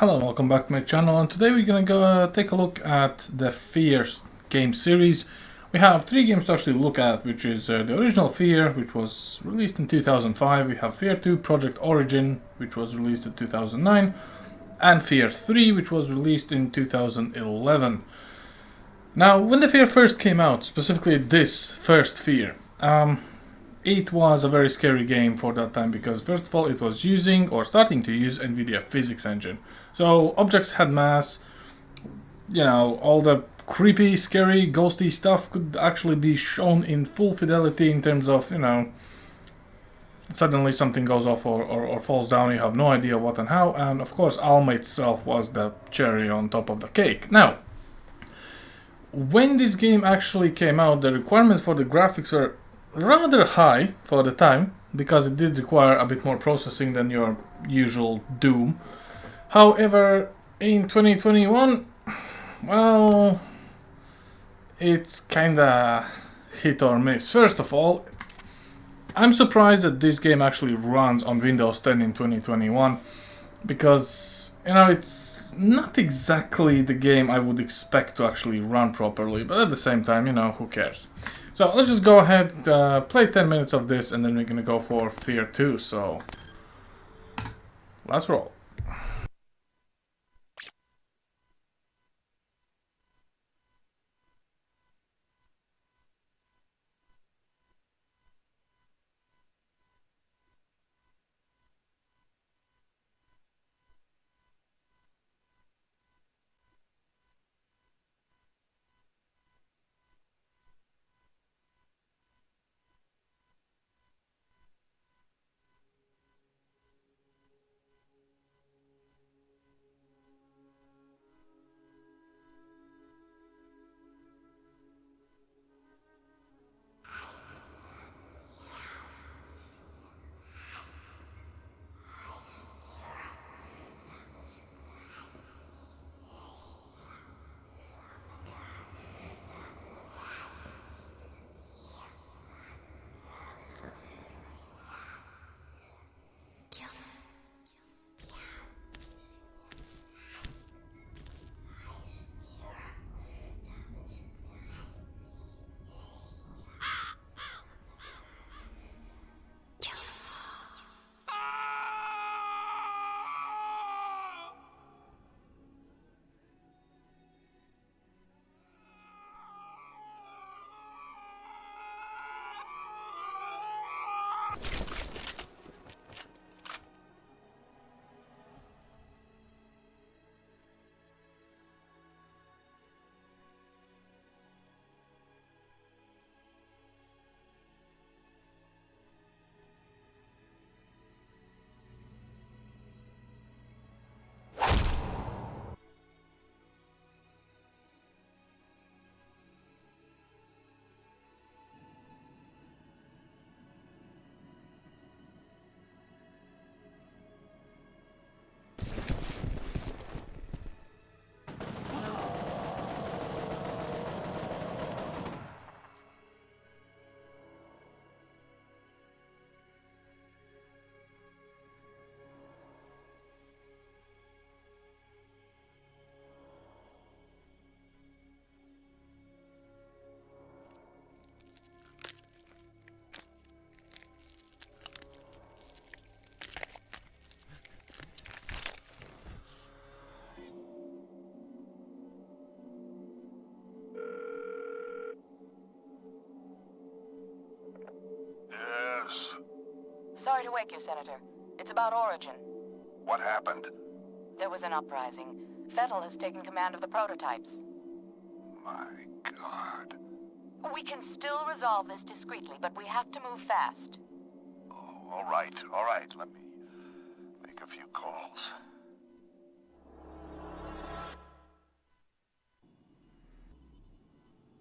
Hello and welcome back to my channel, and today we're gonna go take a look at the F.E.A.R game series. We have three games to actually look at, which is the original F.E.A.R, which was released in 2005. We have F.E.A.R 2 Project Origin, which was released in 2009, and F.E.A.R 3, which was released in 2011. Now, when the F.E.A.R first came out, specifically this first F.E.A.R, it was a very scary game for that time because, first of all, it was using or starting to use NVIDIA physics engine. So objects had mass, all the creepy, scary, ghosty stuff could actually be shown in full fidelity in terms of, suddenly something goes off or falls down, you have no idea what and how, and of course Alma itself was the cherry on top of the cake. Now, when this game actually came out, the requirements for the graphics were rather high for the time, because it did require a bit more processing than your usual Doom. However, in 2021, well, it's kinda hit or miss. First of all, I'm surprised that this game actually runs on Windows 10 in 2021, because, it's not exactly the game I would expect to actually run properly, but at the same time, who cares? So let's just go ahead, play 10 minutes of this, and then we're gonna go for F.E.A.R 2, so let's roll. Yes. Sorry to wake you, Senator. It's about Origin. What happened? There was an uprising. F.E.A.R has taken command of the prototypes. My God. We can still resolve this discreetly, but we have to move fast. Oh, all right. Let me make a few calls.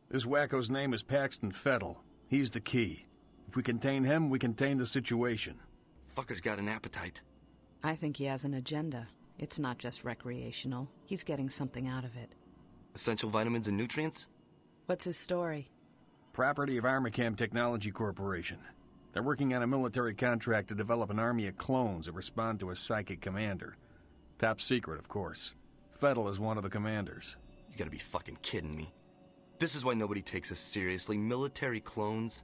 This wacko's name is Paxton F.E.A.R. He's the key. If we contain him, we contain the situation. Fucker's got an appetite. I think he has an agenda. It's not just recreational. He's getting something out of it. Essential vitamins and nutrients? What's his story? Property of Armacam Technology Corporation. They're working on a military contract to develop an army of clones that respond to a psychic commander. Top secret, of course. Fettel is one of the commanders. You gotta be fucking kidding me. This is why nobody takes us seriously. Military clones?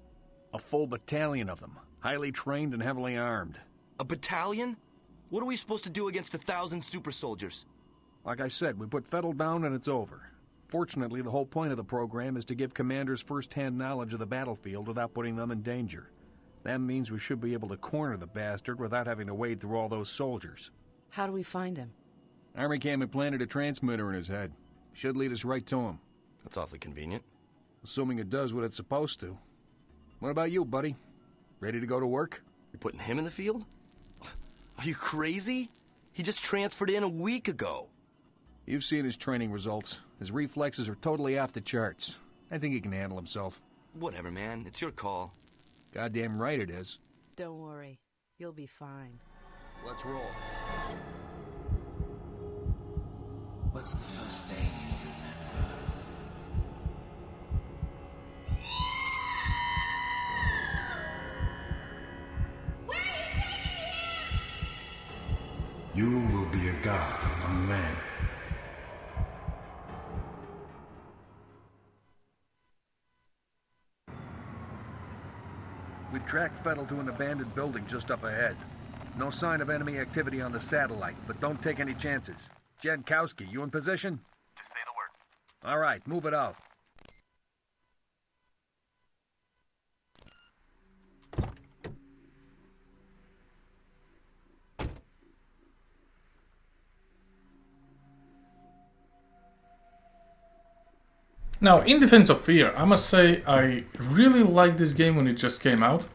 A full battalion of them. Highly trained and heavily armed. A battalion? What are we supposed to do against 1,000 super soldiers? Like I said, we put Fettel down and it's over. Fortunately, the whole point of the program is to give commanders first-hand knowledge of the battlefield without putting them in danger. That means we should be able to corner the bastard without having to wade through all those soldiers. How do we find him? Army Cam implanted a transmitter in his head. Should lead us right to him. That's awfully convenient. Assuming it does what it's supposed to. What about you, buddy? Ready to go to work? You're putting him in the field? Are you crazy? He just transferred in a week ago. You've seen his training results. His reflexes are totally off the charts. I think he can handle himself. Whatever, man. It's your call. Goddamn right it is. Don't worry. You'll be fine. Let's roll. What's the first thing you remember? Where are you taking him? You will be a god among men. We've tracked Fettel to an abandoned building just up ahead. No sign of enemy activity on the satellite, but don't take any chances. Jankowski, you in position? Just say the word. All right, move it out. Now, in defense of F.E.A.R, I must say I really liked this game when it just came out.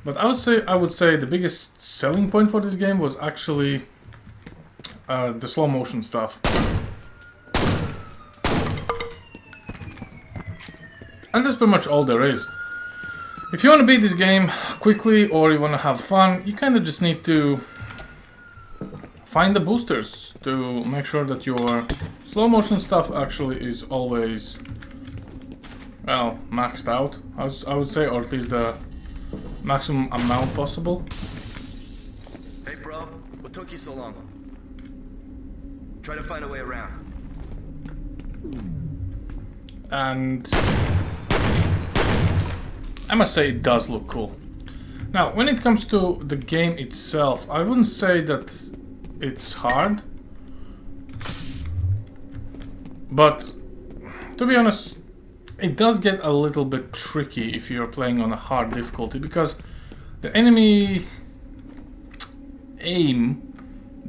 But I would say the biggest selling point for this game was actually the slow motion stuff. And that's pretty much all there is. If you want to beat this game quickly or you want to have fun, you kind of just need to find the boosters to make sure that your slow motion stuff actually is always, well, maxed out, I would say, or at least the maximum amount possible. Hey, bro. What took you so long? Try to find a way around. And I must say it does look cool. Now, when it comes to the game itself, I wouldn't say that it's hard. But to be honest, it does get a little bit tricky if you're playing on a hard difficulty, because the enemy aim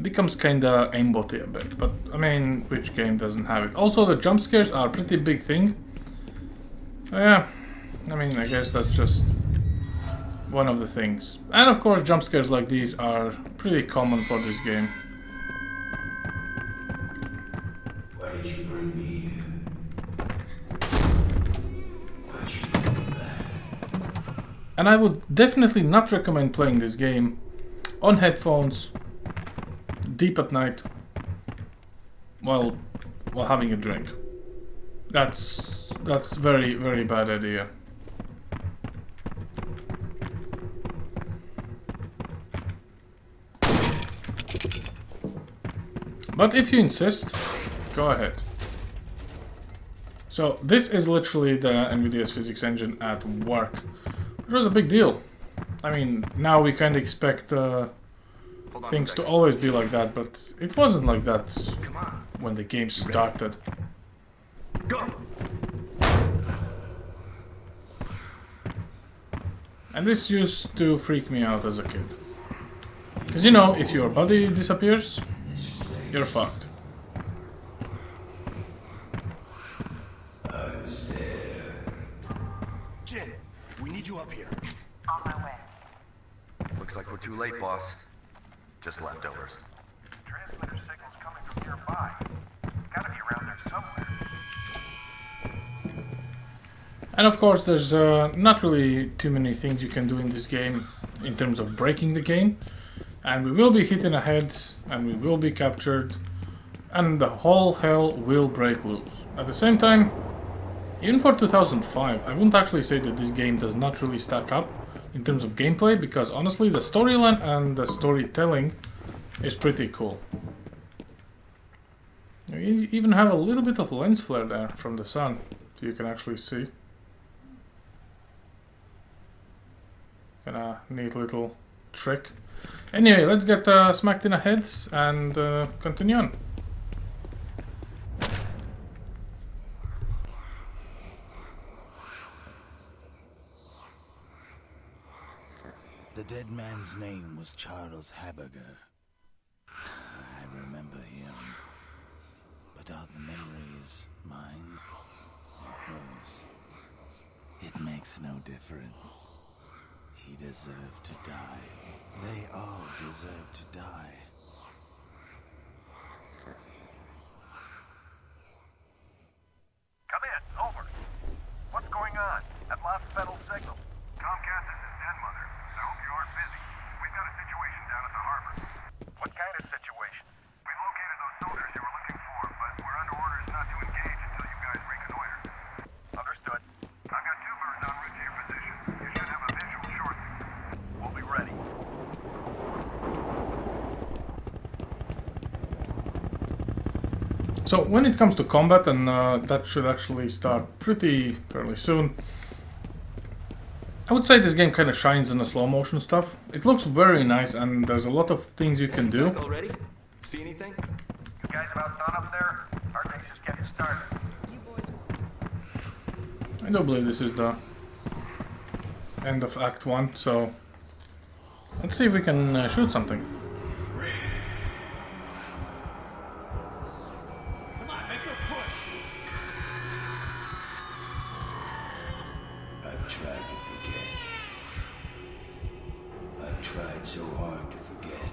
becomes kinda aimbotty a bit, but I mean, which game doesn't have it? Also, the jump scares are a pretty big thing. Yeah, I mean, I guess that's just one of the things. And of course, jump scares like these are pretty common for this game. Why did you bring me here? Why'd you bring me back? And I would definitely not recommend playing this game on headphones, deep at night, while having a drink. That's very, very bad idea. But if you insist, go ahead. So this is literally the NVIDIA's physics engine at work, which was a big deal. I mean, now we kind of expect things to always be like that, but it wasn't like that when the game started. Go! And this used to freak me out as a kid. Because you know, if your body disappears, you're fucked. I was there. Jin, we need you up here. On my way. Looks like we're too late, boss. Just leftovers. Transmitter signal's coming from nearby. Gotta be around there somewhere. And of course, there's not really too many things you can do in this game in terms of breaking the game. And we will be hitting ahead, and we will be captured, and the whole hell will break loose. At the same time, even for 2005, I wouldn't actually say that this game does not really stack up in terms of gameplay, because honestly, the storyline and the storytelling is pretty cool. You even have a little bit of lens flare there from the sun, so you can actually see. Kinda neat little trick. Anyway, let's get smacked in the heads and continue on. The dead man's name was Charles Haberger. I remember him. But are the memories mine or hers? It makes no difference. He deserved to die. They all deserve to die. Come in. Over. What's going on? I've lost Federal signal. Comcast, this is Den Mother. I hope you aren't busy. We've got a situation down at the harbor. What kind of situation? We located those soldiers you were looking for, but we're under orders not to engage until you guys reconnoiter. Understood. I've got 2 birds en route to your position. You should have a visual shortly. We'll be ready. So when it comes to combat, and that should actually start fairly soon, I would say this game kind of shines in the slow motion stuff. It looks very nice, and there's a lot of things you can do. Already? See anything? You guys about done up there? Our thing's just getting started. I do believe this is the end of Act 1, so let's see if we can shoot something. I've tried to forget. I've tried so hard to forget.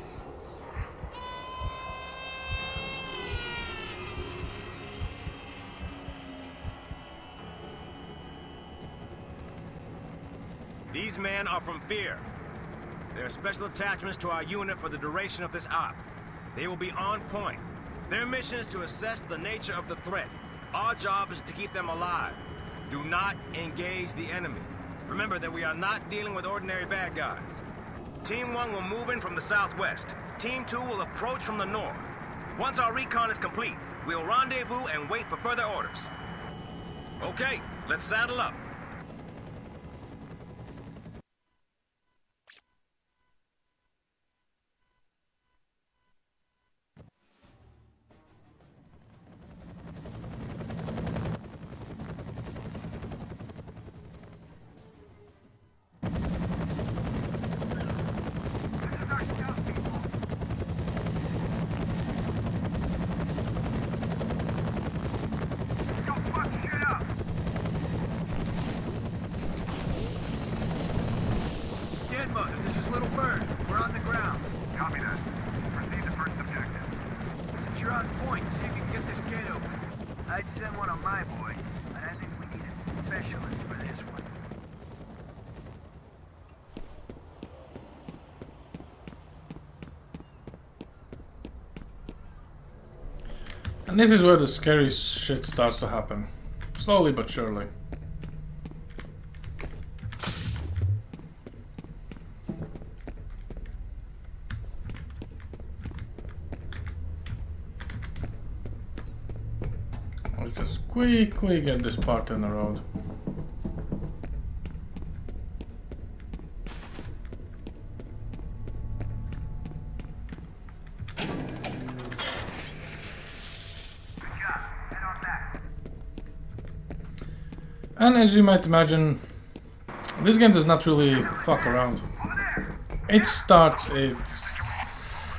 These men are from F.E.A.R. They're special attachments to our unit for the duration of this op. They will be on point. Their mission is to assess the nature of the threat. Our job is to keep them alive. Do not engage the enemy. Remember that we are not dealing with ordinary bad guys. Team 1 will move in from the southwest. Team 2 will approach from the north. Once our recon is complete, we'll rendezvous and wait for further orders. Okay, let's saddle up. This is Little Bird. We're on the ground. Copy that. Proceed to first objective. Since you're on point, see if you can get this gate open. I'd send one of my boys, but I think we need a specialist for this one. And this is where the scary shit starts to happen. Slowly but surely. Let's just quickly get this part in the road. And as you might imagine, this game does not really fuck around. It starts its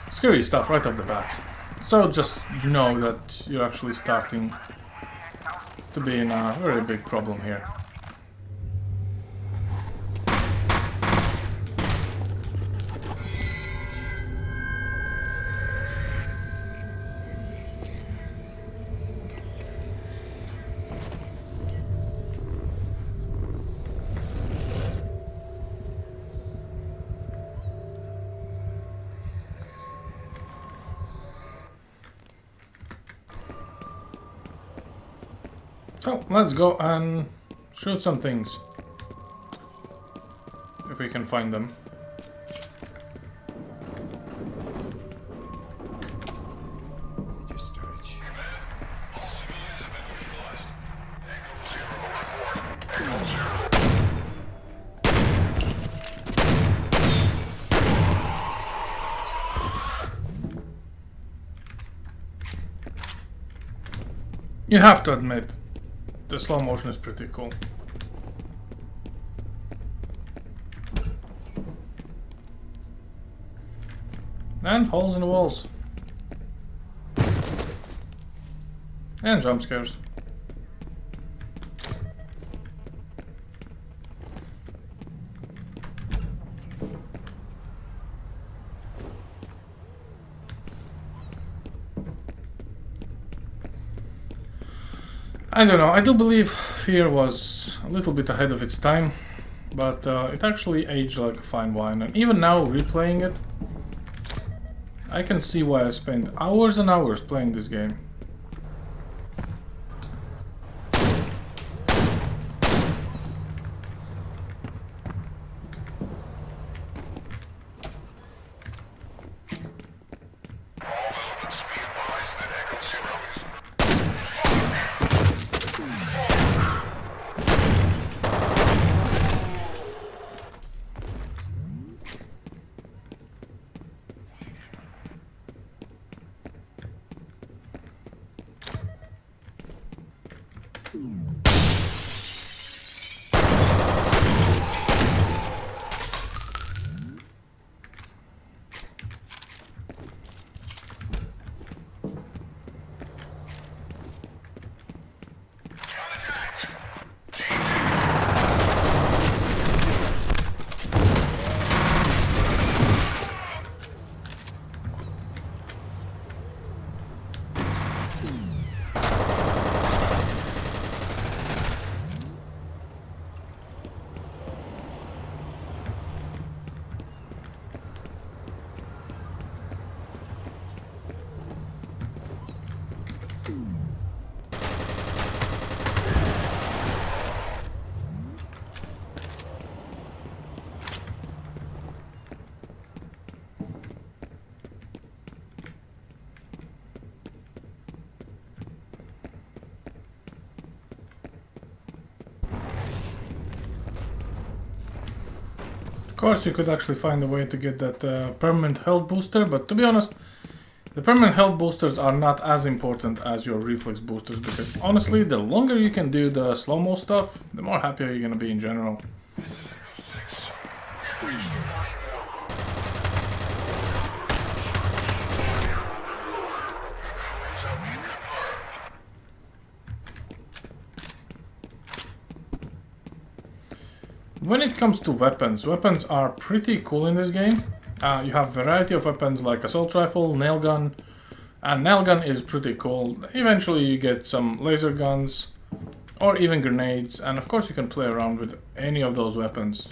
scary stuff right off the bat. So just you know that you're actually starting to be in a very big problem here. So let's go and shoot some things, if we can find them. It just started shooting. You have to admit, the slow motion is pretty cool. And holes in the walls. And jump scares. I don't know, I do believe F.E.A.R was a little bit ahead of its time, but it actually aged like a fine wine, and even now, replaying it, I can see why I spent hours and hours playing this game. Of course, you could actually find a way to get that permanent health booster, but to be honest, the permanent health boosters are not as important as your reflex boosters, because honestly, the longer you can do the slow-mo stuff, the more happier you're gonna be in general. When it comes to weapons, weapons are pretty cool in this game. You have variety of weapons like assault rifle, nail gun, and nail gun is pretty cool. Eventually you get some laser guns or even grenades, and of course you can play around with any of those weapons.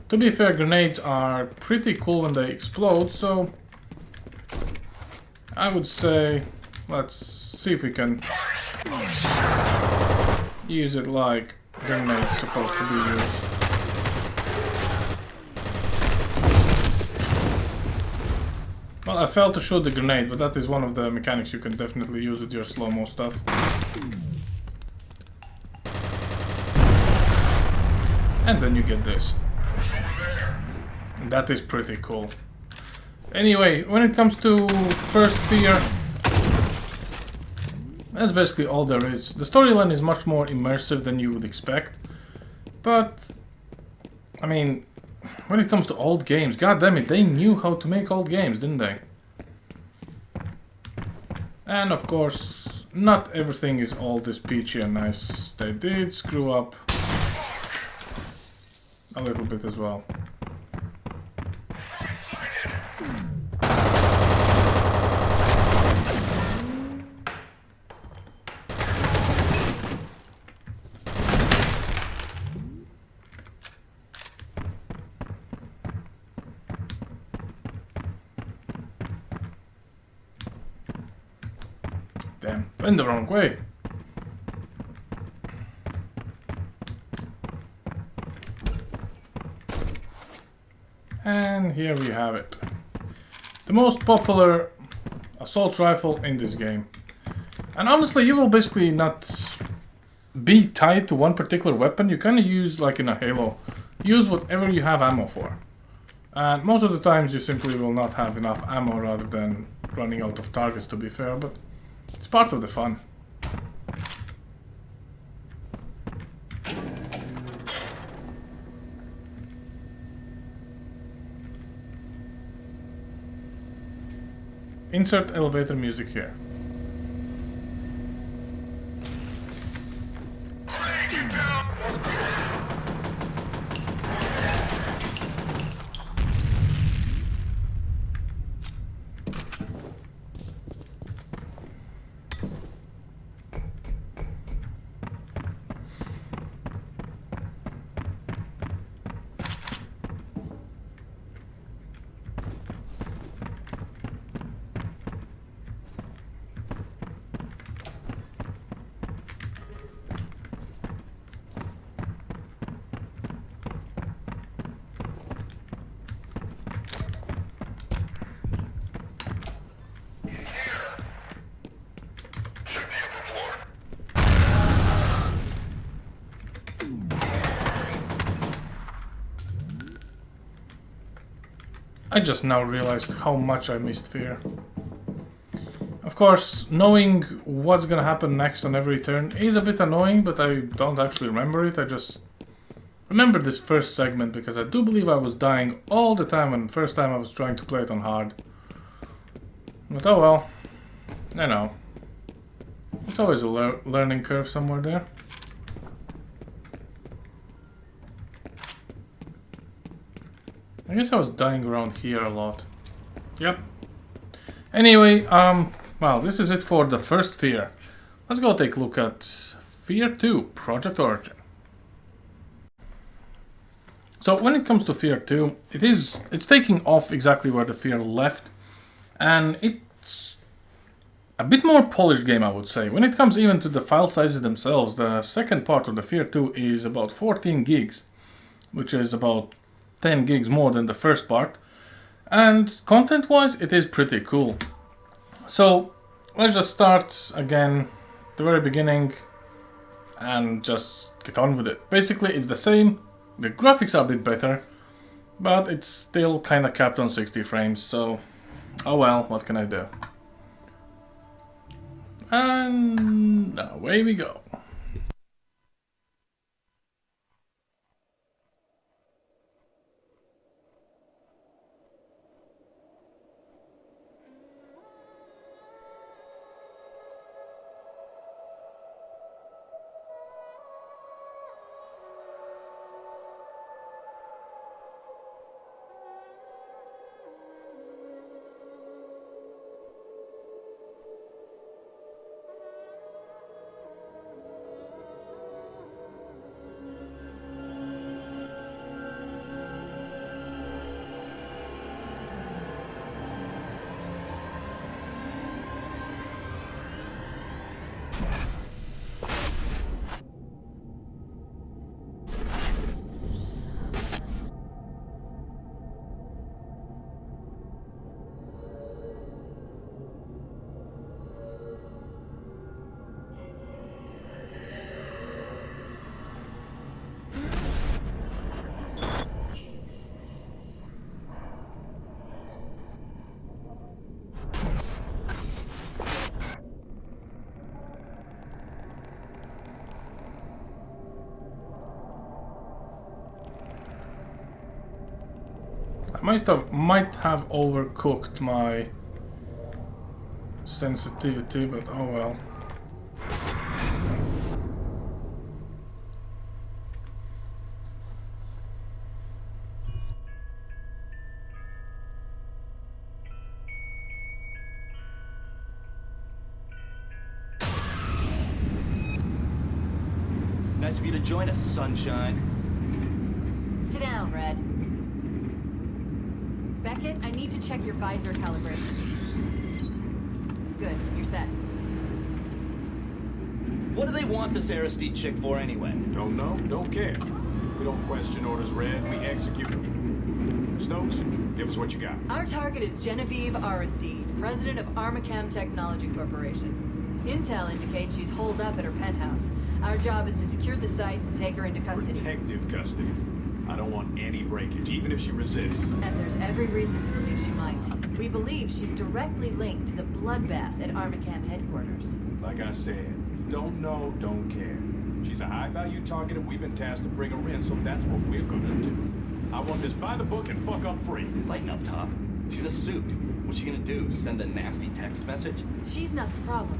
To be fair, grenades are pretty cool when they explode, so I would say let's see if we can use it like grenades supposed to be used. Well, I failed to shoot the grenade, but that is one of the mechanics you can definitely use with your slow-mo stuff. And then you get this. And that is pretty cool. Anyway, when it comes to first F.E.A.R, that's basically all there is. The storyline is much more immersive than you would expect, but I mean, when it comes to old games, god damn it, they knew how to make old games, didn't they? And of course, not everything is all this peachy and nice. They did screw up a little bit as well. Damn, went the wrong way. And here we have it. The most popular assault rifle in this game. And honestly, you will basically not be tied to one particular weapon. You kind of use, like in a Halo, use whatever you have ammo for. And most of the times you simply will not have enough ammo rather than running out of targets, to be fair, but it's part of the fun. Insert elevator music here. I just now realized how much I missed F.E.A.R. Of course, knowing what's gonna happen next on every turn is a bit annoying, but I don't actually remember it. I just remember this first segment because I do believe I was dying all the time when the first time I was trying to play it on hard. But oh well, I know. It's always a learning curve somewhere there. I guess I was dying around here a lot. Yep. Anyway, well, this is it for the first F.E.A.R. Let's go take a look at F.E.A.R 2, Project Origin. So when it comes to F.E.A.R 2, it's taking off exactly where the F.E.A.R left, and it's a bit more polished game, I would say. When it comes even to the file sizes themselves, the second part of the F.E.A.R 2 is about 14 gigs, which is about 10 gigs more than the first part, and content-wise it is pretty cool. So let's just start again at the very beginning and just get on with it. Basically it's the same, the graphics are a bit better, but it's still kinda capped on 60 frames, so oh well, what can I do? And away we go. I might have overcooked my sensitivity, but oh well. Nice of you to join us, sunshine. Sit down, Red. Beckett, I need to check your visor calibration. Good, you're set. What do they want this Aristide chick for anyway? Don't know, don't care. We don't question orders, Red, we execute them. Stokes, give us what you got. Our target is Genevieve Aristide, president of Armacam Technology Corporation. Intel indicates she's holed up at her penthouse. Our job is to secure the site and take her into custody. Protective custody. I don't want any breakage, even if she resists. And there's every reason to believe she might. We believe she's directly linked to the bloodbath at Armacam headquarters. Like I said, don't know, don't care. She's a high-value target and we've been tasked to bring her in, so that's what we're gonna do. I want this by the book and fuck up free. Lighten up, Top. She's a suit. What's she gonna do? Send a nasty text message? She's not the problem.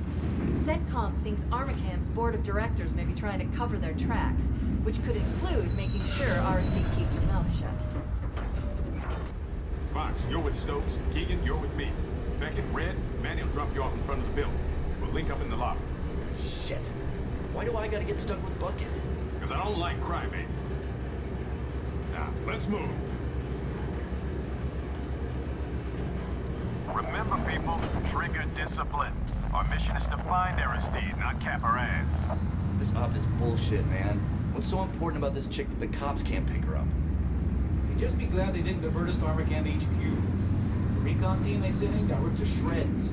CENTCOM thinks Armacam's board of directors may be trying to cover their tracks, which could include making sure RSD keeps her mouth shut. Fox, you're with Stokes. Keegan, you're with me. Beckett, Red, Manny will drop you off in front of the building. We'll link up in the lobby. Shit. Why do I gotta get stuck with Bucket? Because I don't like crybabies. Now, let's move. Remember, people, trigger discipline. Our mission is to find Aristide, not cap her ass. This op is bullshit, man. What's so important about this chick that the cops can't pick her up? You'd just be glad they didn't divert us to Armacam HQ. The recon team they sent in got ripped to shreds.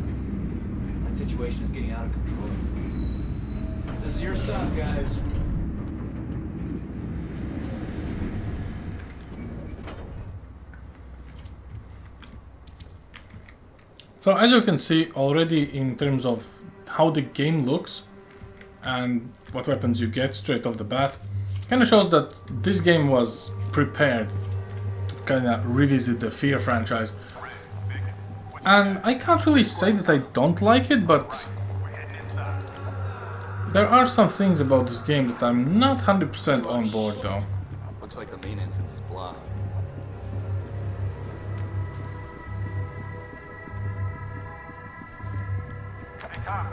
That situation is getting out of control. This is your stop, guys. So as you can see already in terms of how the game looks and what weapons you get straight off the bat, kind of shows that this game was prepared to kind of revisit the F.E.A.R franchise. And I can't really say that I don't like it, but there are some things about this game that I'm not 100% on board though. Looks like the main entrance is blocked. Hey, Tom.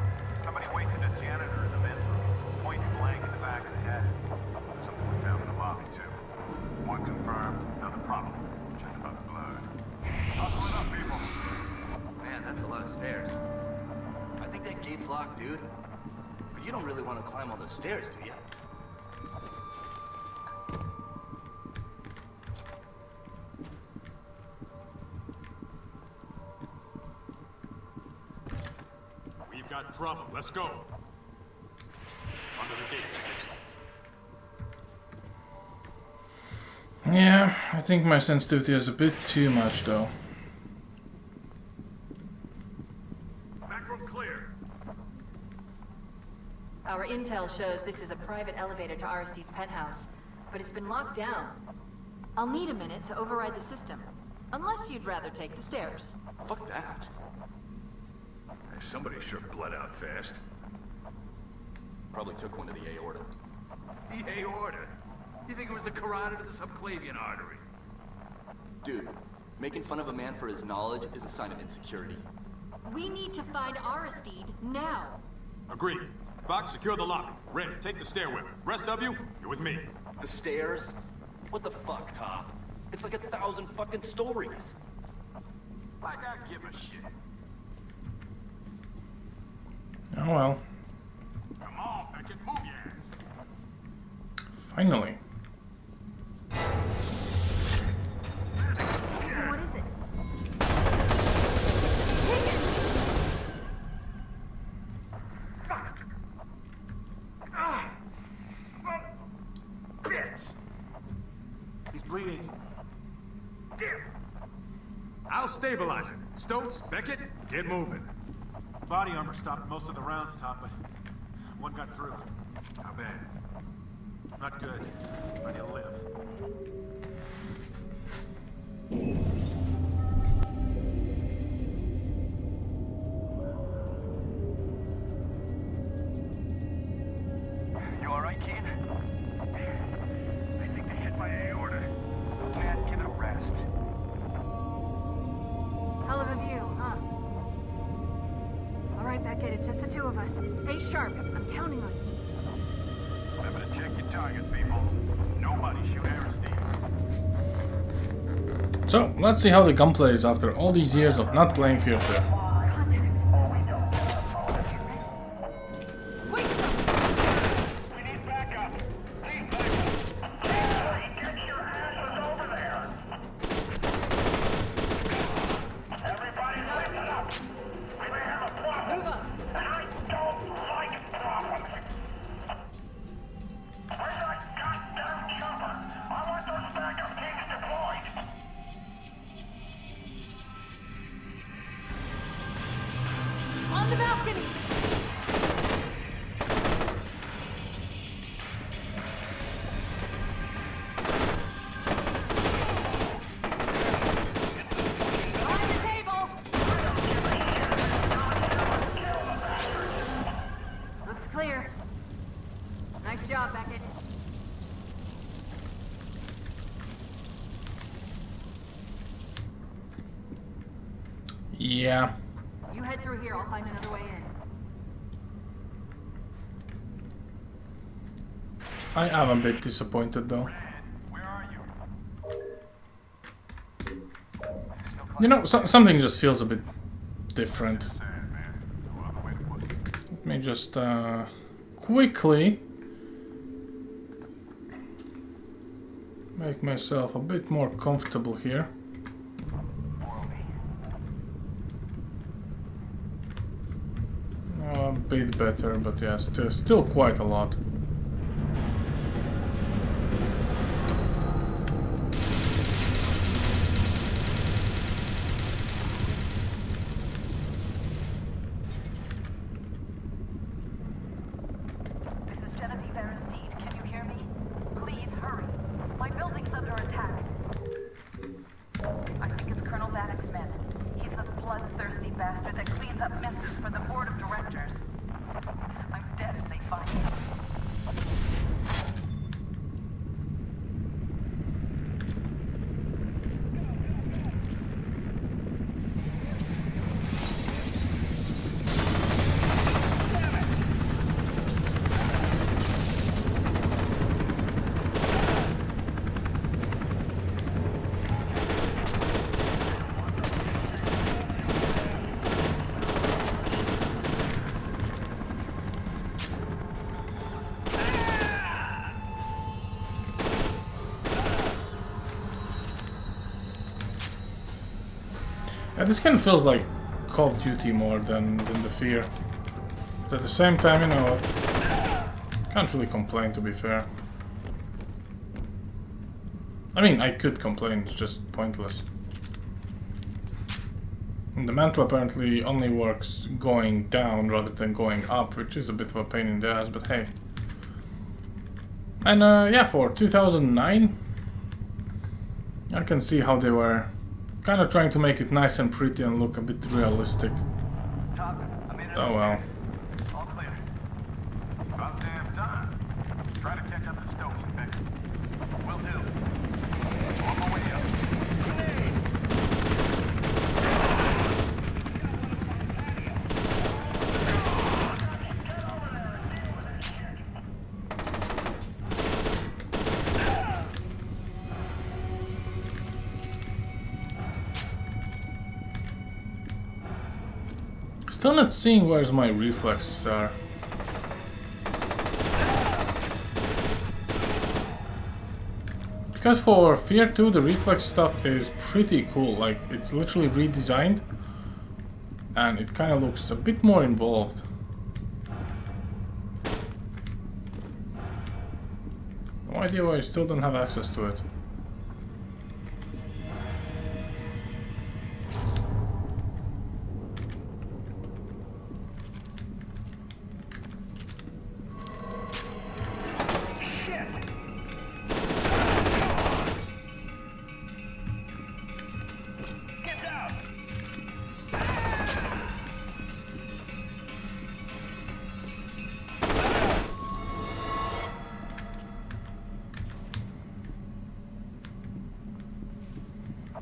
Somebody wasted a janitor in the men's room. Point blank in the back of the head. Something we found in the lobby, too. One confirmed, another problem. Just about the blood. Hustle it up, people. Man, that's a lot of stairs. I think that gate's locked, dude. But you don't really want to climb all those stairs, do you? We've got trouble. Let's go. Under the gate. Yeah, I think my sensitivity is a bit too much though. Back room clear. Our intel shows this is a private elevator to Aristide's penthouse, but it's been locked down. I'll need a minute to override the system, unless you'd rather take the stairs. Fuck that. Somebody sure bled out fast. Probably took one to the aorta. The aorta? You think it was the carotid or the subclavian artery? Dude, making fun of a man for his knowledge is a sign of insecurity. We need to find Aristide now. Agreed. Fox, secure the lobby. Red, take the stairwell. Rest of you, you're with me. The stairs? What the fuck, Top? It's like 1,000 fucking stories. Like I give a shit. Oh well. Come on, Beckett, move your ass. Finally. What is it? Fuck! Ah! Son of a bitch! He's bleeding. Damn! I'll stabilize it. Stokes, Beckett, get moving. Body armor stopped most of the rounds, Top, but one got through. How bad? Not good, but he'll live. You alright, Keen? I think they hit my aorta. Man, give it a rest. Hell of a view, huh? All right, Beckett, it's just the two of us. Stay sharp. I'm counting on you. Remember to check your targets, people. Nobody shoot Aristide. So let's see how the gunplay is after all these years of not playing F.E.A.R 2. We need backup. Please, get your asses over there. Everybody listen up. We may have a problem. Move up. And I don't like problems. Where's that goddamn chopper? I want those backup teams deployed. Nice job, Beckett. Yeah. You head through here, I'll find another way in. I am a bit disappointed though. You know, something just feels a bit different. Let me just quickly make myself a bit more comfortable here. A bit better, but yeah, still quite a lot. Yeah, this kind of feels like Call of Duty more than the F.E.A.R. But at the same time, you know, can't really complain, to be fair. I mean, I could complain, it's just pointless. And the mantle apparently only works going down rather than going up, which is a bit of a pain in the ass, but hey. And yeah, for 2009, I can see how they were kind of trying to make it nice and pretty and look a bit realistic. Oh well. All clear. About damn time. Try to catch up to Stokes and Beckett. Will do. On my way up. Still not seeing where's my reflexes are. Because for F.E.A.R 2 the reflex stuff is pretty cool, like it's literally redesigned and it kind of looks a bit more involved. No idea why I still don't have access to it.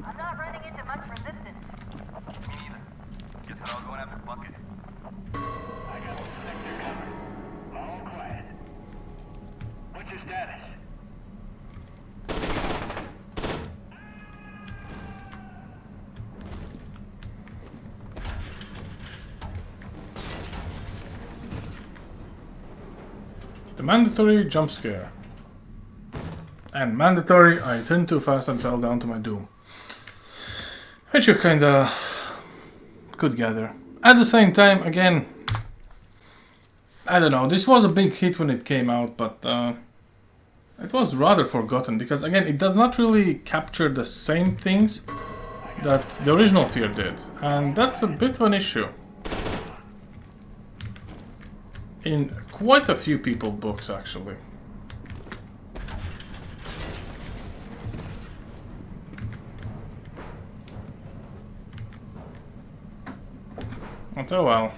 I'm not running into much resistance. Me neither. Guess they're all going after Bucket. I got the sector covered. All quiet. What's your status? The mandatory jump scare. And mandatory, I turned too fast and fell down to my doom. Which you kinda could gather. At the same time, again, I don't know, this was a big hit when it came out, but it was rather forgotten because, again, it does not really capture the same things that the original F.E.A.R did, and that's a bit of an issue in quite a few people's books, actually. But oh well,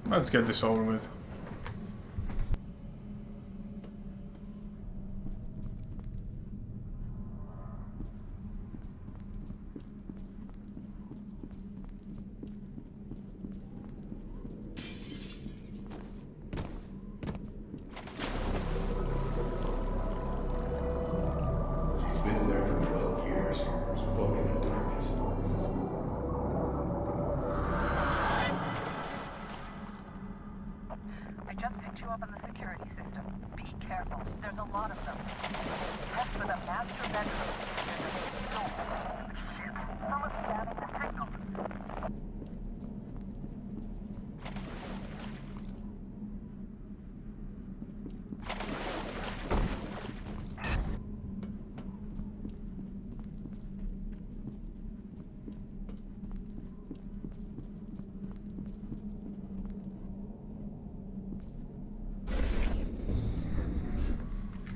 let's get this over with. fire stars floating in darkness. I just picked you up on the security system. Be careful. There's a lot of them. Head for the master bedroom. There's a big door. Shit. Someone's stabbing the signal.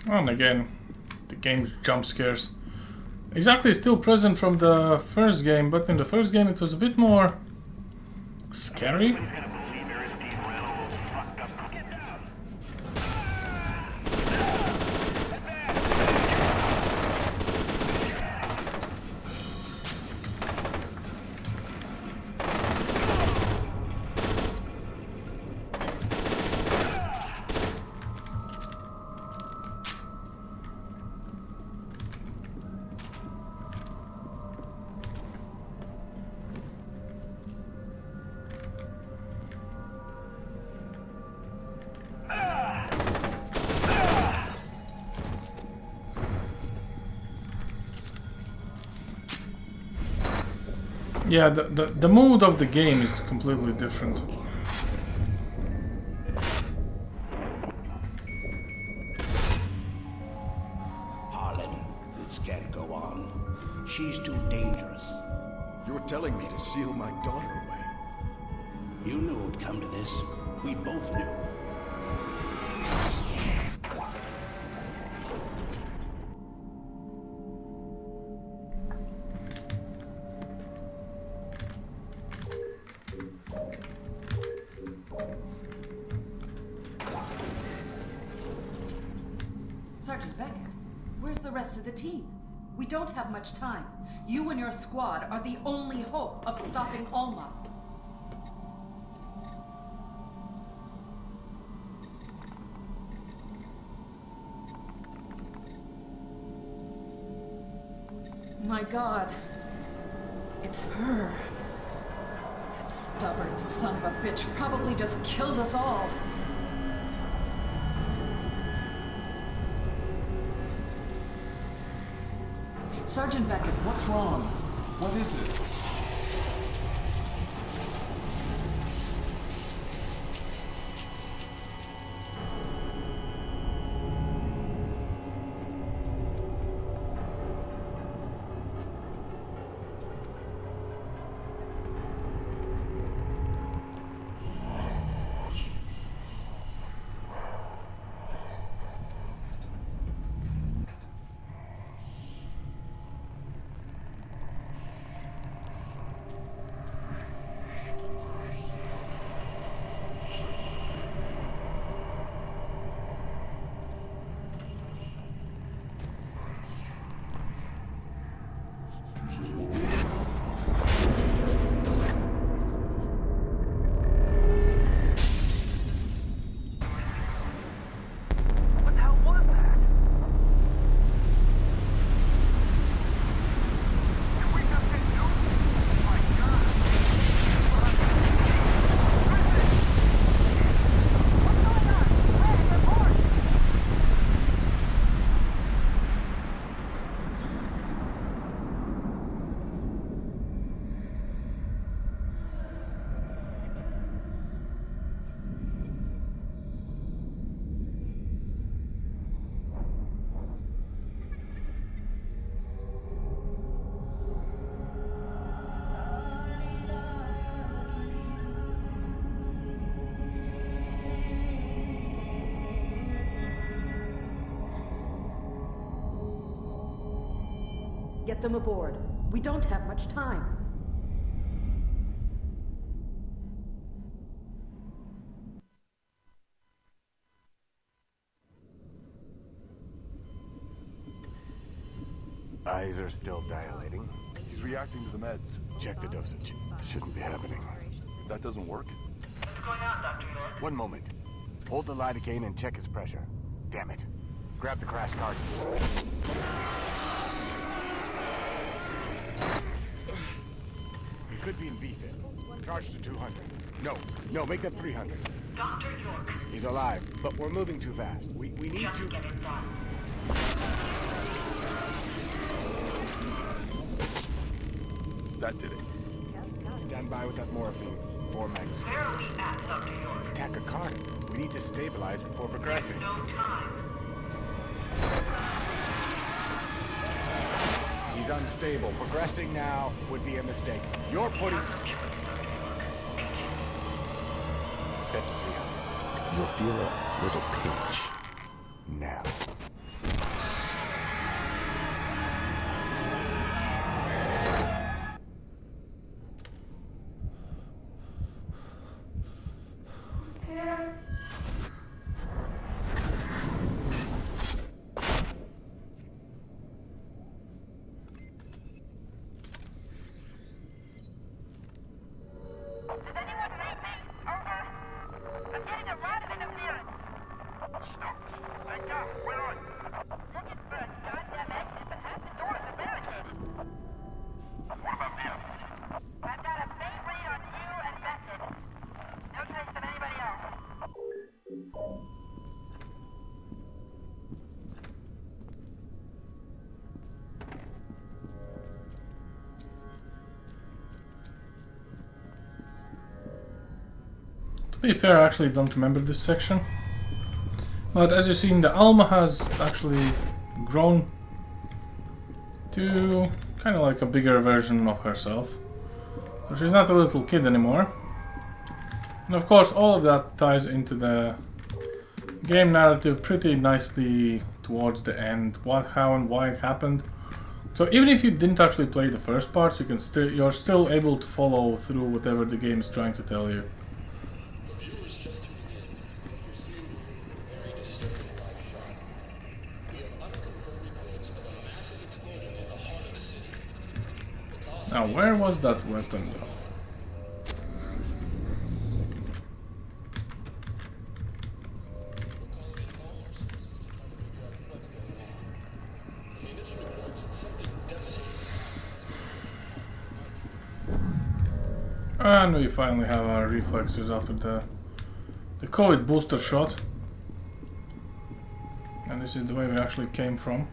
And again, the game's jump scares. Exactly still present from the first game, but in the first game it was a bit more scary. Yeah, the mood of the game is completely different. Harlan, this can't go on. She's too dangerous. You were telling me to seal my daughter away. You knew it would come to this. We both knew. Sergeant Beckett, where's the rest of the team? We don't have much time. You and your squad are the only hope of stopping Alma. My God. It's her. That stubborn son of a bitch probably just killed us all. Sergeant Beckett, What's wrong? What is it? Get them aboard. We don't have much time. Eyes are still dilating. He's reacting to the meds. Check the dosage. Shouldn't be happening. If that doesn't work... What's going on, Dr. York? One moment. Hold the lidocaine and check his pressure. Damn it. Grab the crash cart. He could be in V-Fit. Charge to 200. No, make that 300. Dr. York. He's alive, but we're moving too fast. We need Just to... get it done. That did it. Stand by with that morphine. 4 megs. Where are we at, Dr. York? He's tachycardic. We need to stabilize before progressing. No time. He's unstable. Progressing now would be a mistake. You're putting... Set to 300. You'll feel a little pinch. Now. To be fair, I actually don't remember this section. But as you've seen, the Alma has actually grown to kind of like a bigger version of herself. So she's not a little kid anymore. And of course, all of that ties into the game narrative pretty nicely towards the end. What, how, and why it happened. So even if you didn't actually play the first parts, you're still able to follow through whatever the game is trying to tell you. Now, where was that weapon though? And we finally have our reflexes after the COVID booster shot. And this is the way we actually came from.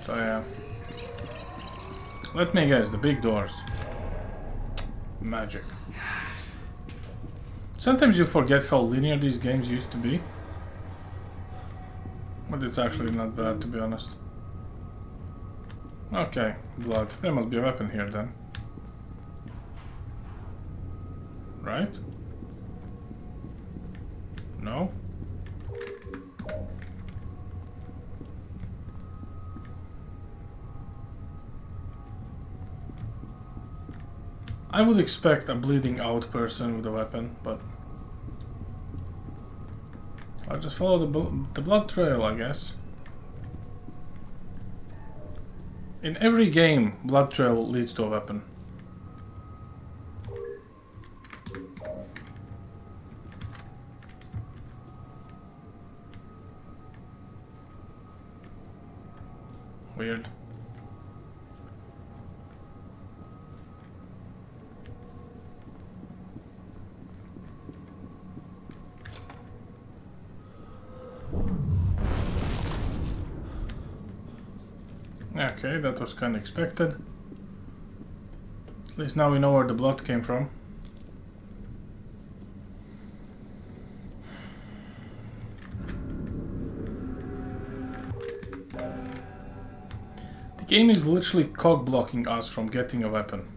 So yeah. Let me guess, the big doors. Magic. Sometimes you forget how linear these games used to be. But it's actually not bad, to be honest. Okay, blood. There must be a weapon here then. Right? No? I would expect a bleeding out person with a weapon, but I'll just follow the blood trail, I guess. In every game, blood trail leads to a weapon. Weird. Okay, that was kind of expected. At least now we know where the blood came from. The game is literally cock-blocking us from getting a weapon.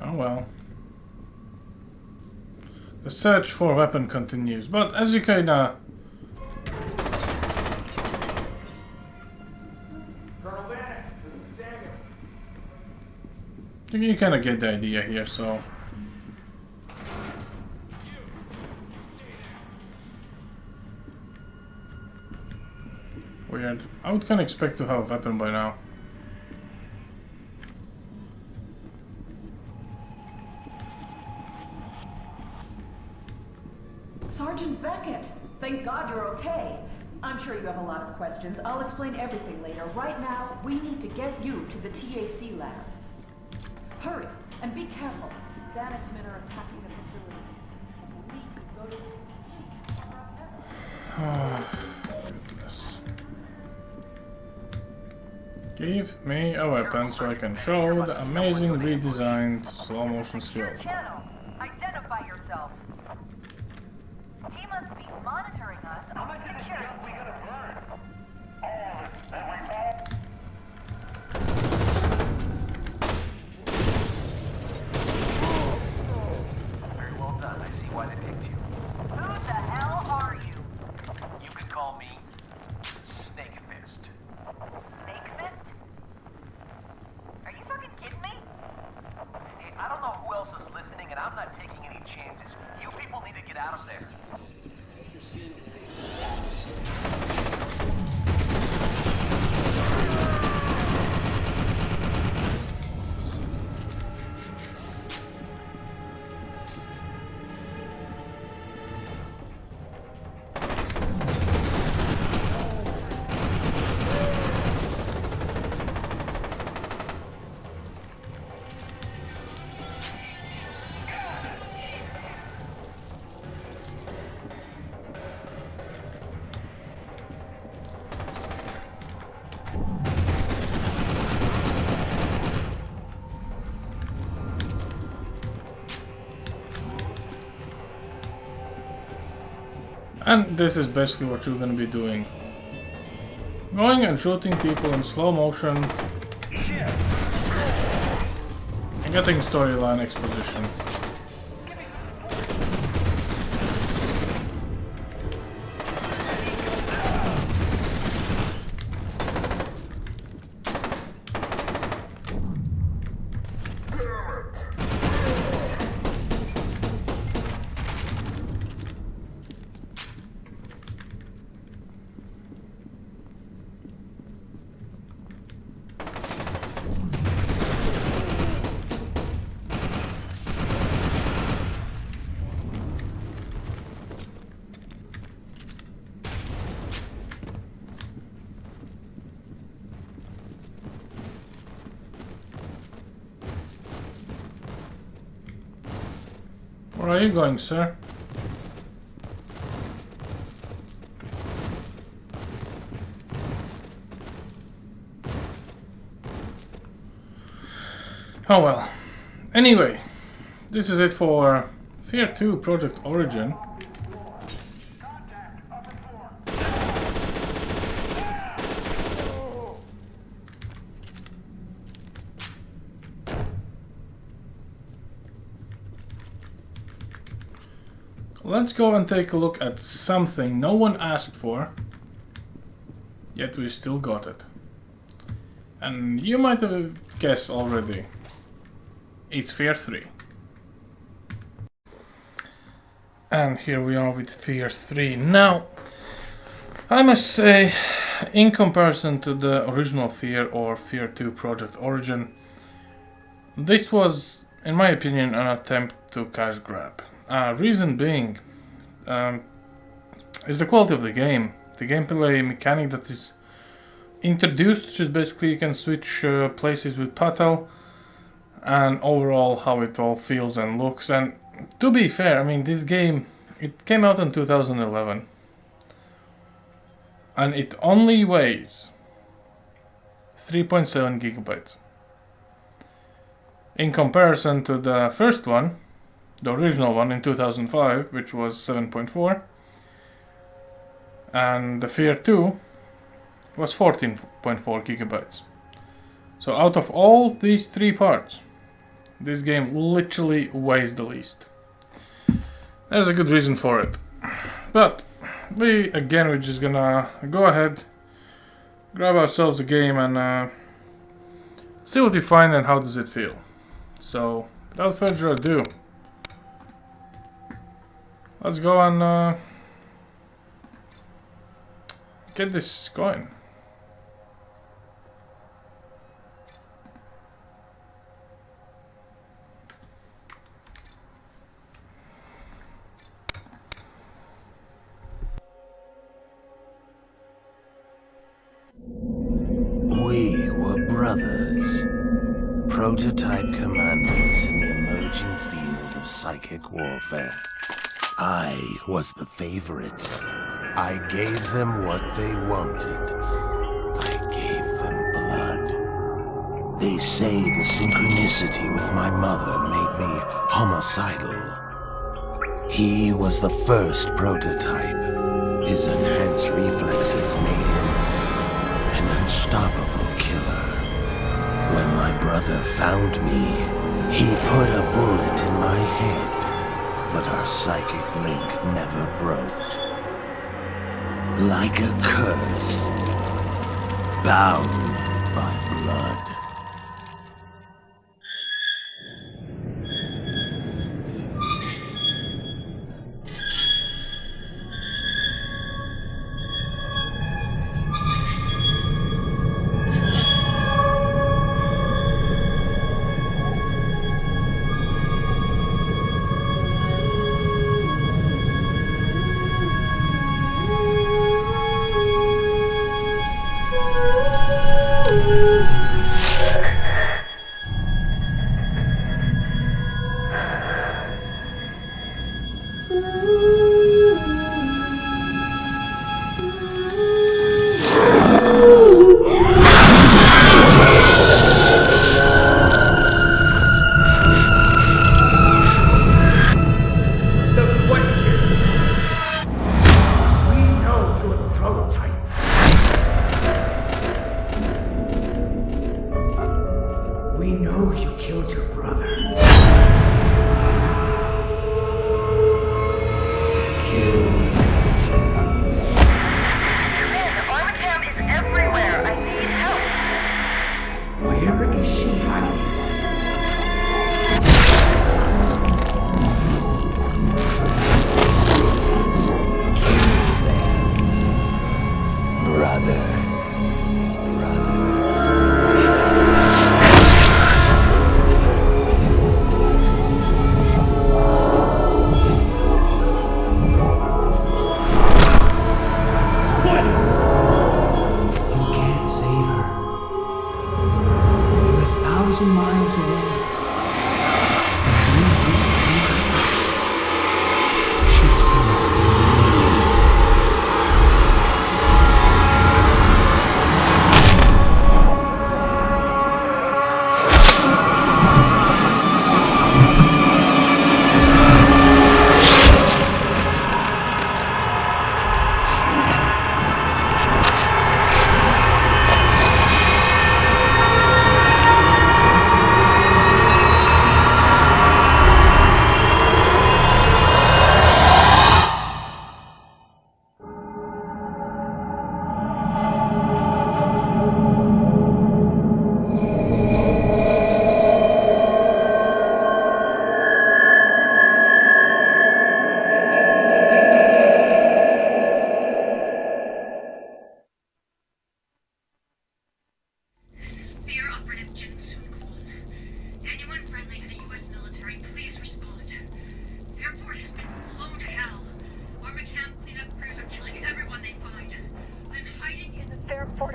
Oh well. The search for a weapon continues, but as you kinda... You kind of get the idea here, so... Weird. I would kind of expect to have a weapon by now. Sergeant Beckett! Thank God you're okay. I'm sure you have a lot of questions. I'll explain everything later. Right now, we need to get you to the TAC lab. Hurry, and be careful. Vanix men are attacking the facility. I believe you go to this Give me a weapon so I can show the amazing redesigned slow motion skill. Channel. Identify yourself. He must be monitoring us on security. We gotta burn. Very well done. I see why they picked you. Who the hell are you? You can call me Snake Fist. Snake Fist? Are you fucking kidding me? Hey, I don't know who else is listening, and I'm not taking any chances. You people need to get out of there. And this is basically what you're gonna be doing. Going and shooting people in slow motion. And getting storyline exposition. Where are you going, sir? Oh well. Anyway, this is it for F.E.A.R 2 Project Origin. Let's go and take a look at something no one asked for, yet we still got it. And you might have guessed already. It's F.E.A.R 3. And here we are with F.E.A.R 3. Now, I must say, in comparison to the original F.E.A.R or F.E.A.R 2 Project Origin, this was, in my opinion, an attempt to cash grab. Reason being is the quality of the game. The gameplay mechanic that is introduced, which is basically you can switch places with Patel, and overall how it all feels and looks. And to be fair, I mean, this game, it came out in 2011 and it only weighs 3.7 gigabytes. In comparison to the first one, the original one in 2005, which was 7.4, and the F.E.A.R 2 was 14.4 gigabytes. So out of all these three parts, this game literally weighs the least. There's a good reason for it. But we're just gonna go ahead, grab ourselves the game and see what we find and how does it feel. So, without further ado, let's go and get this going. We were brothers, prototype commandos in the emerging field of psychic warfare. I was the favorite. I gave them what they wanted. I gave them blood. They say the synchronicity with my mother made me homicidal. He was the first prototype. His enhanced reflexes made him an unstoppable killer. When my brother found me, he put a bullet in my head, but our psychic link never broke. Like a curse, bound by blood. We know you killed your brother. Armacam is everywhere. I need help. Where is she hiding? Kill them. Brother. Miles away. And when we find her, she's gonna bleed.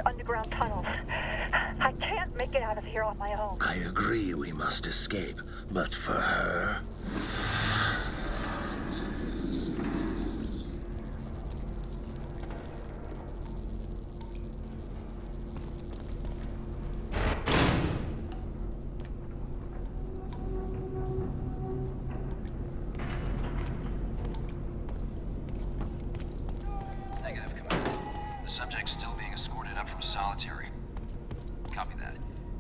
underground tunnels. I can't make it out of here on my own. I agree we must escape, but for her... Negative, Commander. The subject's still being escorted up from solitary. Copy that. Do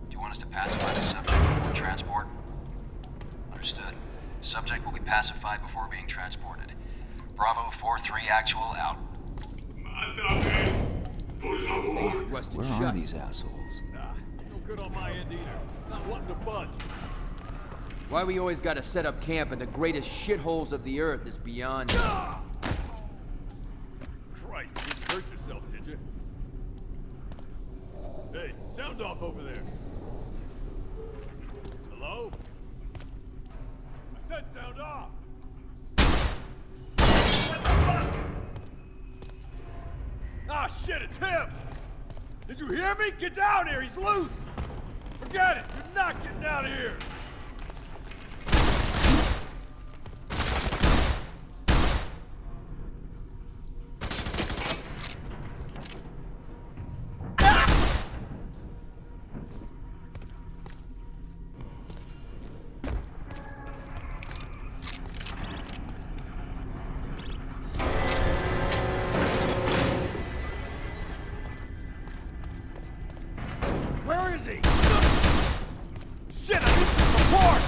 you want us to pacify the subject before transport? Understood. Subject will be pacified before being transported. Bravo 4-3 actual out. Where are these assholes? It's no good on my end either. It's not wanting to budge. Why we always gotta set up camp in the greatest shitholes of the earth is beyond me. Christ, you didn't hurt yourself, did you? Hey, sound off over there. Hello? I said sound off! What the fuck? Ah, shit, it's him! Did you hear me? Get down here, he's loose! Forget it, you're not getting out of here! Where is he? Shit, I need some support!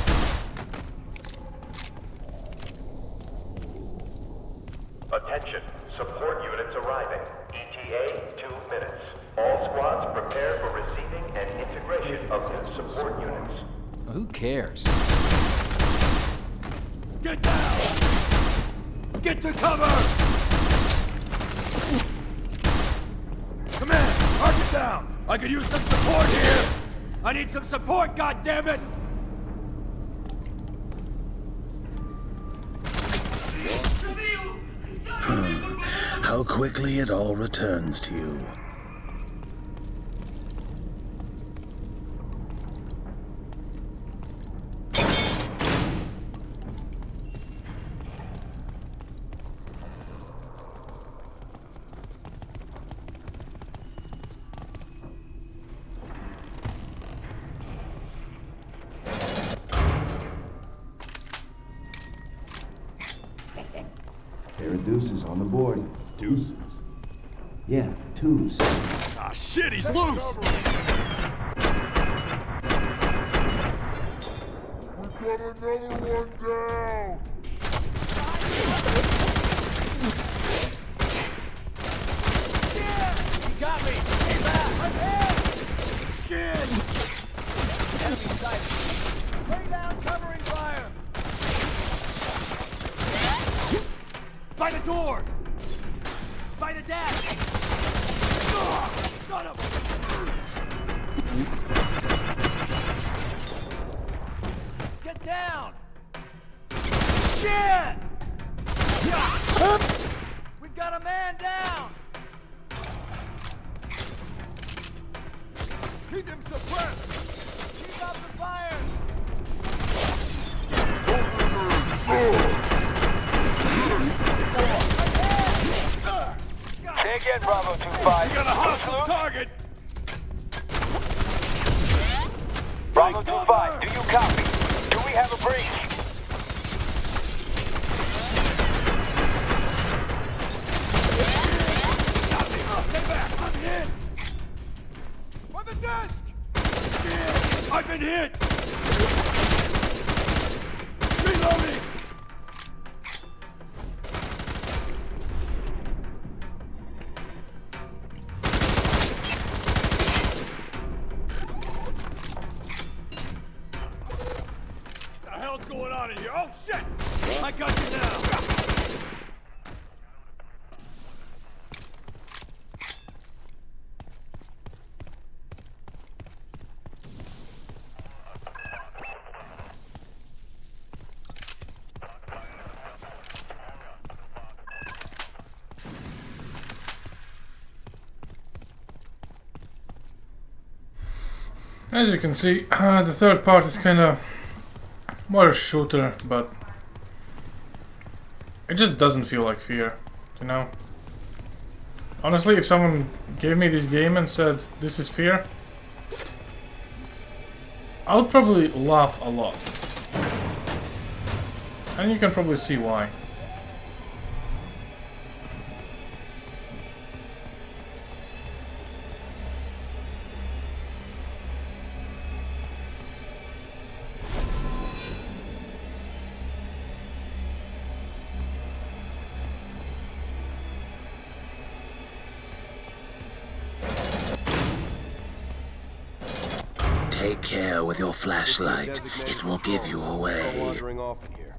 Attention, support units arriving. ETA 2 minutes. All squads prepare for receiving and integration of new support units. Who cares? Get down! Get to cover! Command, mark it down! I could use some support here! I need some support, goddammit! How quickly it all returns to you. Pair of deuces on the board. Deuces? Yeah, twos. Ah, shit, he's loose! We've got another one down! Shit! He got me! Hey, back! I'm hit! Shit! Enemy sighted. Lay down covering fire! By the door! By the desk! Son of Get down! Shit! We've got a man down! Keep him suppressed! Keep up the fire! Say again, Bravo 2-5. We got a hostile target! Bravo 2-5, do you copy? Do we have a breach? Stay back! I'm hit! On the desk! Shit! I've been hit! Reloading! What the hell's going on in here? Oh shit! I got you now! As you can see, the third part is kind of more a shooter, but it just doesn't feel like F.E.A.R, you know? Honestly, if someone gave me this game and said, this is F.E.A.R, I would probably laugh a lot. And you can probably see why. Take care with your flashlight. It will give you away. Wandering off in here.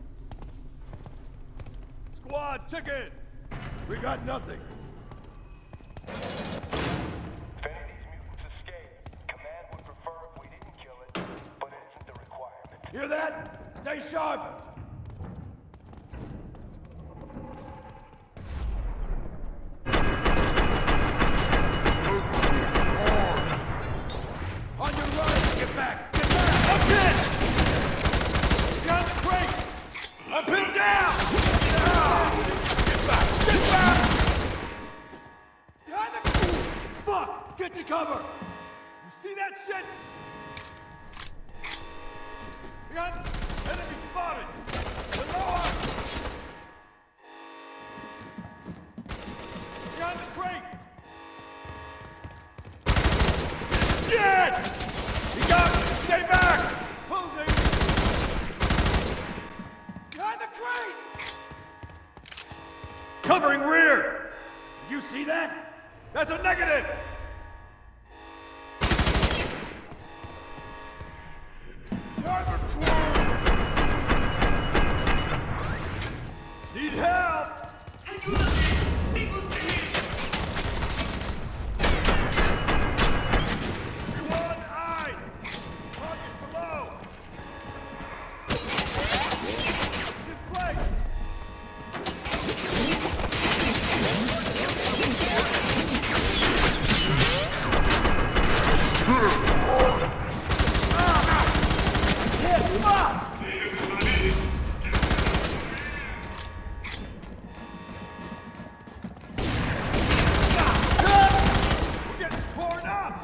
Squad, ticket! We got nothing. Hear that? Stay sharp! On your right! Get back! Get back! Up this! Got the brake! I'm pinned down! Get back! Get back! Behind the... Fuck! Get to cover! You see that shit? Behind the... Enemy spotted! Below us! Behind the crate! Shit! He got me! Stay back! Closing! Behind the crate! Covering rear! Did you see that? That's a negative! Behind the crate! Need help! Everyone, eyes! Target below! Display! Hit! Fuck! We're getting torn up!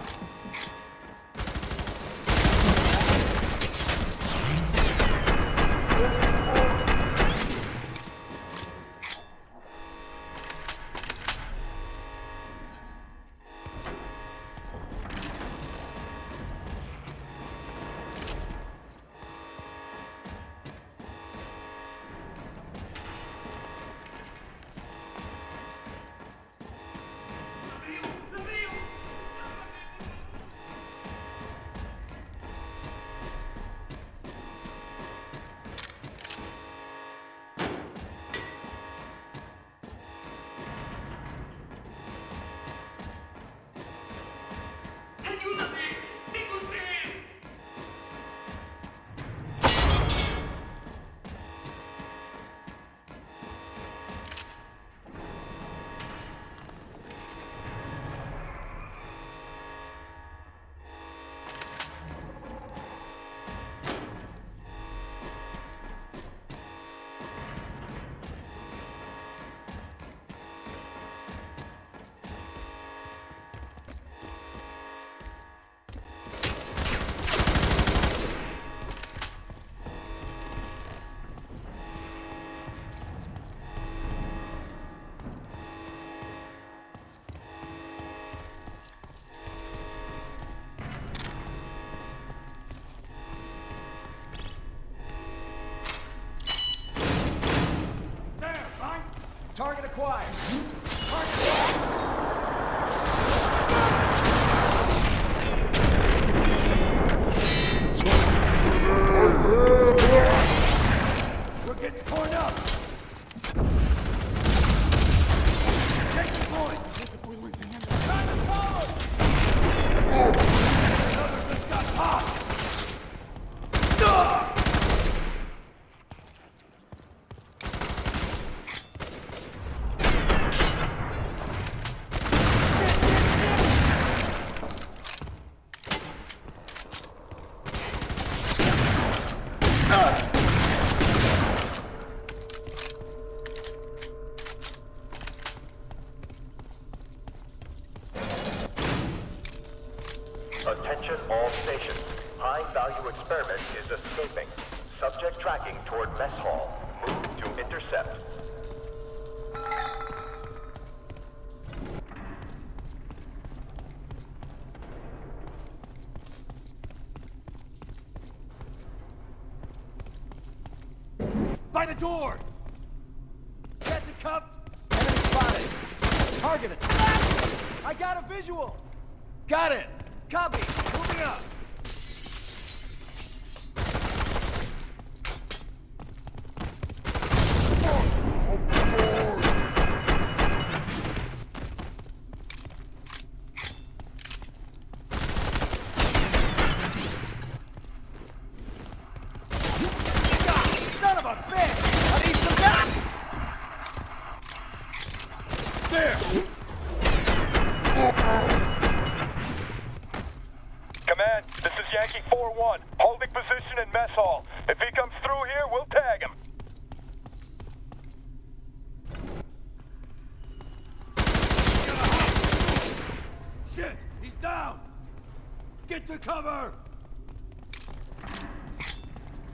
Target acquired. Target We're getting torn up. Take the point. Time to follow. Another just got hot. Attention all stations. High-value experiment is escaping. Subject tracking toward mess hall. Move to intercept. By the door! That's a cup! Enemy spotted! Target it! I got a visual! Got it! Copy! Moving up! This is Yankee 4-1, holding position in mess hall. If he comes through here, we'll tag him. Shit! He's down! Get to cover!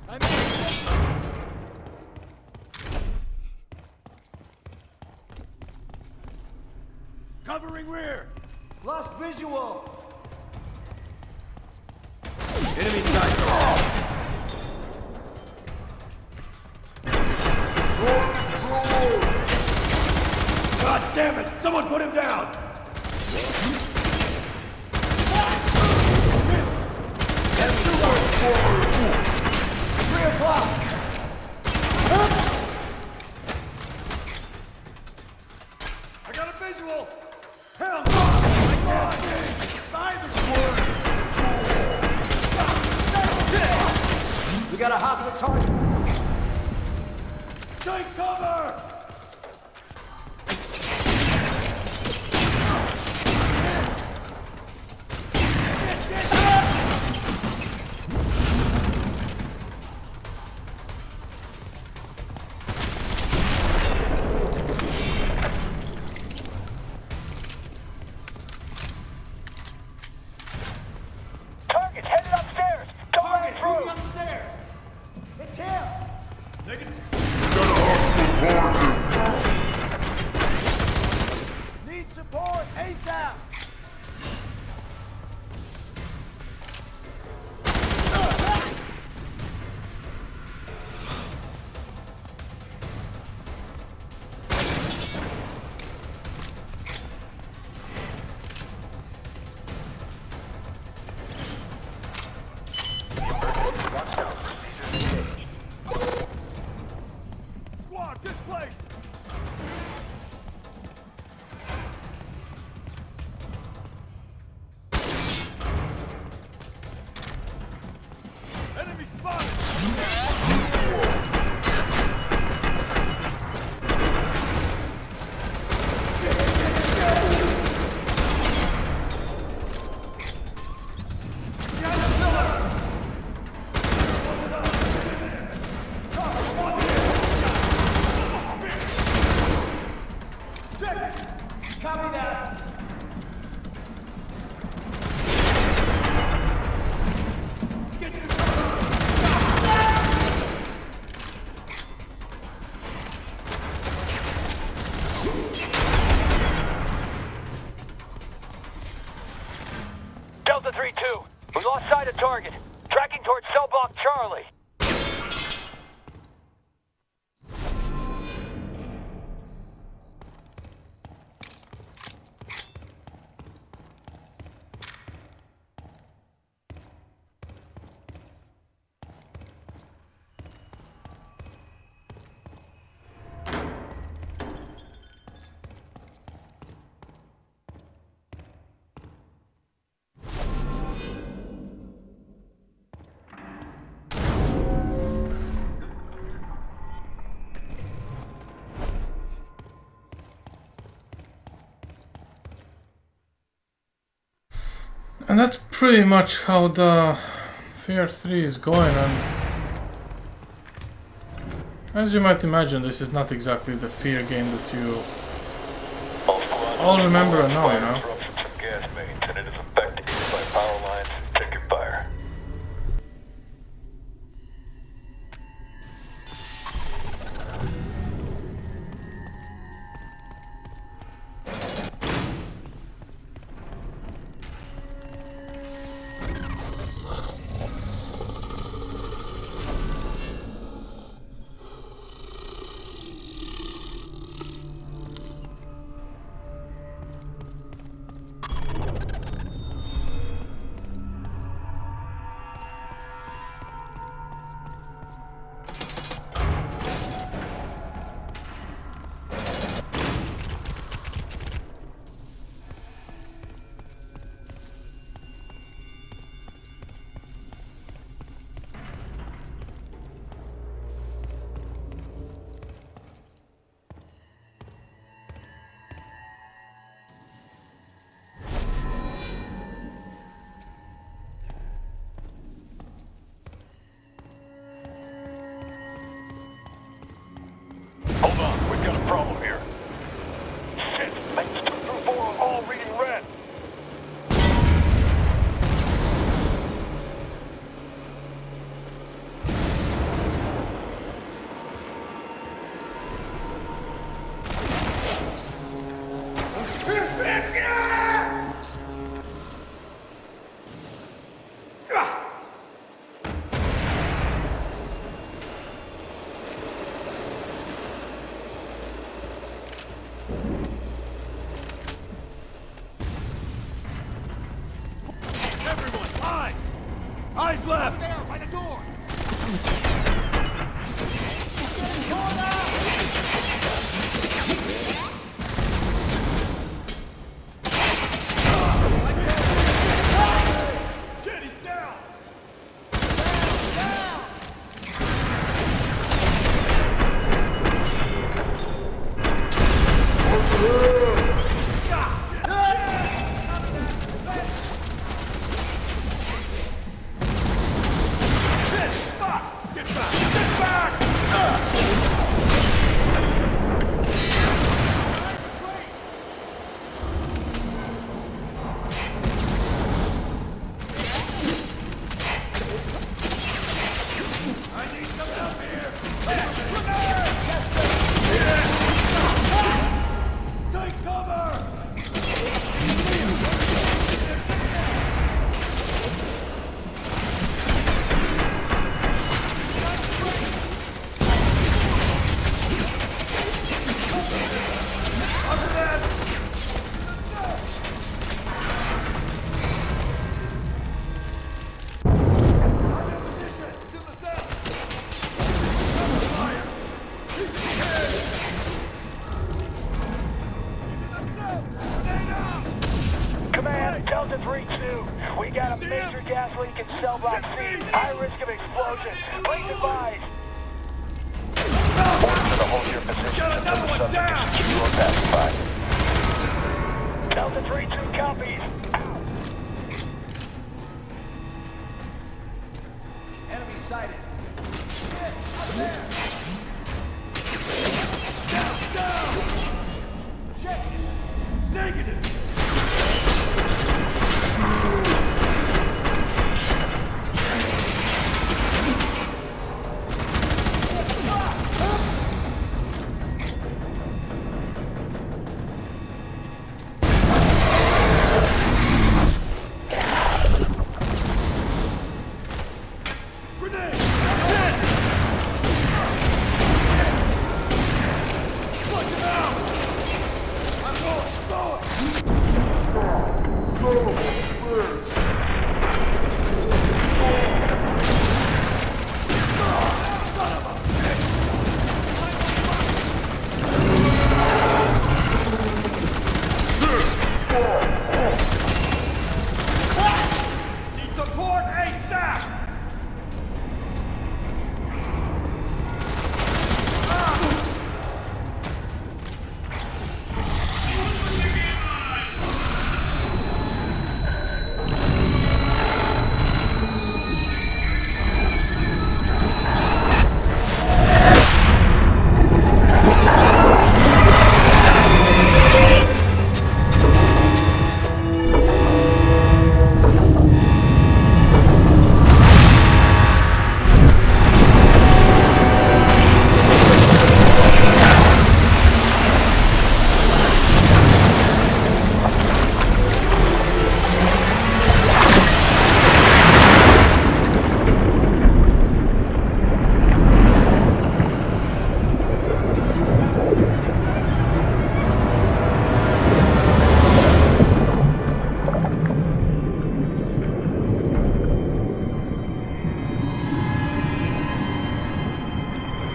I'm covering rear! Lost visual! Enemy side. God damn it! Someone put him down! 3 o'clock! I got a visual! Hell no! I can't see! Behind the We got a hostile target! Take cover! Target's headed upstairs! Don't let Target him through! moving upstairs! It's him! Need support ASAP! Squad, displaced! Enemy spotted! Copy that! Get to Delta 3-2, we lost sight of target. Tracking towards cell block Charlie. And that's pretty much how the F.E.A.R 3 is going, and as you might imagine, this is not exactly the F.E.A.R game that you all remember and know, you know. Gas mains, and it is affected by power lines. Check your fire. Eyes left! There, by the door! Shit, he's down! Down! Command, Delta 3-2. We got a major gas leak in cell block C. High risk of explosion. Please advise. Orders to hold your position until the subject is secure or pacified. Delta 3-2 copies. Enemy sighted. Shit, up there! Down! Check it! Negative!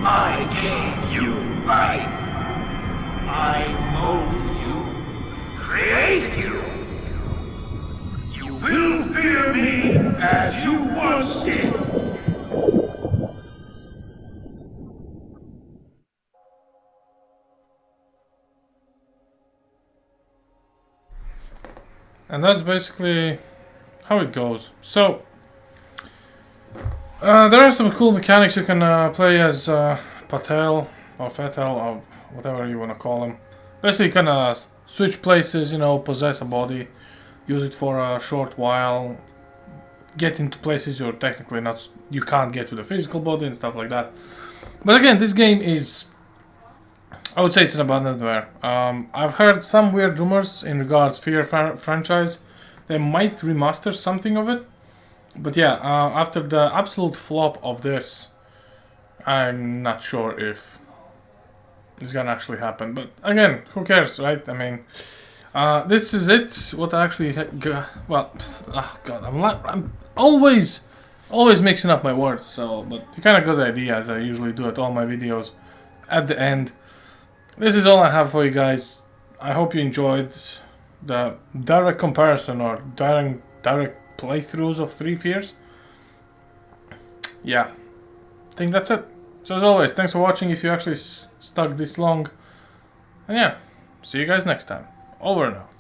I gave you life. I mold you, create you. You will fear me as you once did. And that's basically how it goes. So, there are some cool mechanics. You can play as Patel or Fatal or whatever you want to call him. Basically, you can switch places, you know, possess a body, use it for a short while, get into places you're technically not, you can't get to the physical body and stuff like that. But again, this game is, I would say it's an abandonware. I've heard some weird rumors in regards to F.E.A.R. franchise. They might remaster something of it. But yeah, after the absolute flop of this, I'm not sure if it's gonna actually happen. But again, who cares, right? I mean, this is it. What I actually well, oh god, I'm always Always mixing up my words, so, but you kind of got the idea, as I usually do at all my videos at the end. This is all I have for you guys. I hope you enjoyed the direct comparison or direct playthroughs of 3 F.E.A.Rs. Yeah, I think that's it. So as always, thanks for watching if you actually stuck this long. And yeah, see you guys next time. Over and out.